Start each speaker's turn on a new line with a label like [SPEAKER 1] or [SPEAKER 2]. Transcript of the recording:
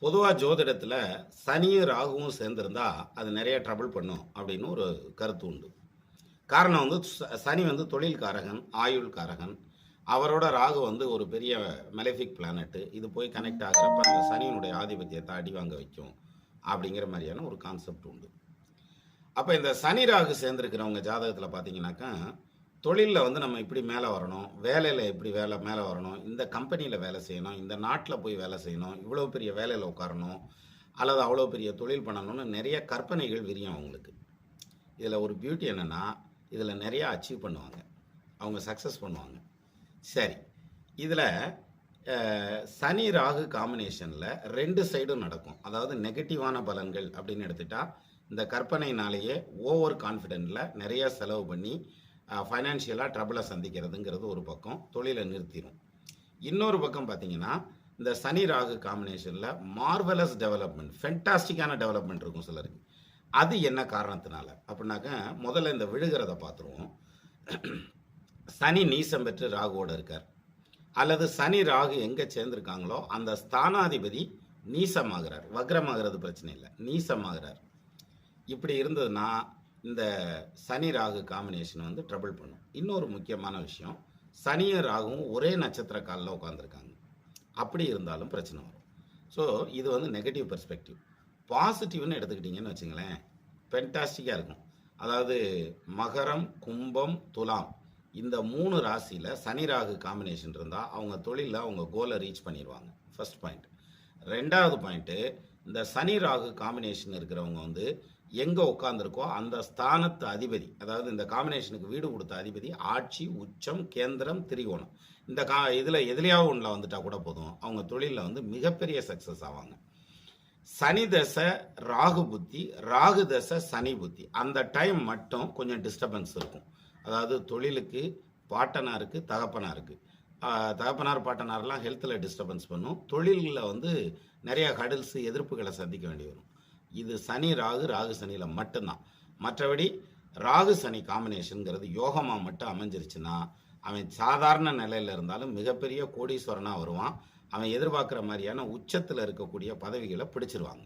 [SPEAKER 1] பொதுவாக ஜோதிடத்தில் சனியும் ராகுவும் சேர்ந்துருந்தா அது நிறைய ட்ரபிள் பண்ணும் அப்படின்னு ஒரு கருத்து உண்டு. காரணம் வந்து சனி வந்து தொழில் காரகன், ஆயுள் காரகன். அவரோட ராகு வந்து ஒரு பெரிய மெலிஃபிக் பிளானட்டு. இது போய் கனெக்ட் ஆகிறப்ப அந்த சனியினுடைய ஆதிபத்தியத்தை அடி வாங்க வைக்கும் அப்படிங்கிற மாதிரியான ஒரு கான்செப்ட் உண்டு. அப்போ இந்த சனி ராகு சேர்ந்துருக்கிறவங்க ஜாதகத்தில் பார்த்தீங்கன்னாக்கா தொழிலில் வந்து நம்ம இப்படி மேலே வரணும், வேலையில் எப்படி மேலே வரணும், இந்த கம்பெனியில் வேலை செய்யணும், இந்த நாட்டில் போய் வேலை செய்யணும், இவ்வளோ பெரிய வேலையில் உட்காரணும், அல்லது அவ்வளோ பெரிய தொழில் பண்ணணும்னு நிறைய கற்பனைகள் விரியும் அவங்களுக்கு. இதில் ஒரு பியூட்டி என்னென்னா, இதில் நிறையா அச்சீவ் பண்ணுவாங்க, அவங்க சக்ஸஸ் பண்ணுவாங்க. சரி, இதில் சனி ராகு காம்பினேஷனில் ரெண்டு சைடும் நடக்கும். அதாவது நெகட்டிவான பலன்கள் அப்படின்னு எடுத்துட்டா, இந்த கற்பனையினாலேயே ஓவர் கான்ஃபிடென்ட்டில் நிறையா செலவு பண்ணி ஃபைனான்ஷியலாக ட்ரபிளை சந்திக்கிறதுங்கிறது ஒரு பக்கம் தொழிலை நிறுத்திடும். இன்னொரு பக்கம் பார்த்தீங்கன்னா, இந்த சனி ராகு காம்பினேஷனில் மார்வலஸ் டெவலப்மெண்ட், ஃபென்டாஸ்டிக்கான டெவலப்மெண்ட் இருக்கும் சிலருக்கு. அது என்ன காரணத்தினால அப்படின்னாக்க, முதல்ல இந்த விழுகிறத பார்த்துருவோம். சனி நீசம் பெற்று ராகுவோட இருக்கார், அல்லது சனி ராகு எங்கே சேர்ந்துருக்காங்களோ அந்த ஸ்தானாதிபதி நீசமாகிறார். வக்ரமாகிறது பிரச்சனை இல்லை, நீசமாகிறார். இப்படி இருந்ததுன்னா இந்த சனி ராகு காம்பினேஷன் வந்து ட்ரபிள் பண்ணும். இன்னொரு முக்கியமான விஷயம், சனியும் ராகுவும் ஒரே நட்சத்திர காலில் உட்காந்துருக்காங்க. அப்படி இருந்தாலும் பிரச்சனை வரும். ஸோ இது வந்து நெகட்டிவ் பெர்ஸ்பெக்டிவ். பாசிட்டிவ்னு எடுத்துக்கிட்டிங்கன்னு வச்சுங்களேன், ஃபென்டாஸ்டிக்காக இருக்கும். அதாவது மகரம், கும்பம், துலாம் இந்த 3 ராசியில் சனி ராகு காம்பினேஷன் இருந்தால் அவங்க தொழிலில் அவங்க கோலை ரீச் பண்ணிடுவாங்க. First point. ரெண்டாவது பாயிண்ட்டு, இந்த சனி ராகு காம்பினேஷன் இருக்கிறவங்க வந்து எங்கே உட்காந்துருக்கோ அந்த ஸ்தானத்து அதிபதி, அதாவது இந்த காம்பினேஷனுக்கு வீடு கொடுத்த அதிபதி ஆட்சி, உச்சம், கேந்திரம், திரிகோணம், இந்த இதில் எதுலையாவது ஒன்றில் வந்துட்டா கூட போதும், அவங்க தொழிலில் வந்து மிகப்பெரிய சக்ஸஸ் ஆவாங்க. சனி தசை ராகு புத்தி, ராகு தசை சனி புத்தி, அந்த டைம் மட்டும் கொஞ்சம் டிஸ்டர்பன்ஸ் இருக்கும். அதாவது தொழிலுக்கு பாட்டனாருக்கு தகப்பனாருக்கு, தகப்பனார் பாட்டனார்லாம் ஹெல்த்தில் டிஸ்டர்பன்ஸ் பண்ணும். தொழிலில் வந்து நிறைய ஹடில்ஸு, எதிர்ப்புகளை சந்திக்க வேண்டி வரும். இது சனி ராகு, ராகு சனியில் மட்டும்தான். மற்றபடி ராகு சனி காம்பினேஷனுங்கிறது யோகமாக மட்டும் அமைஞ்சிருச்சுன்னா அவன் சாதாரண நிலையில் இருந்தாலும் மிகப்பெரிய கோடீஸ்வரனாக வருவான். அவன் எதிர்பார்க்குற மாதிரியான உச்சத்தில் இருக்கக்கூடிய பதவிகளை பிடிச்சிருவாங்க.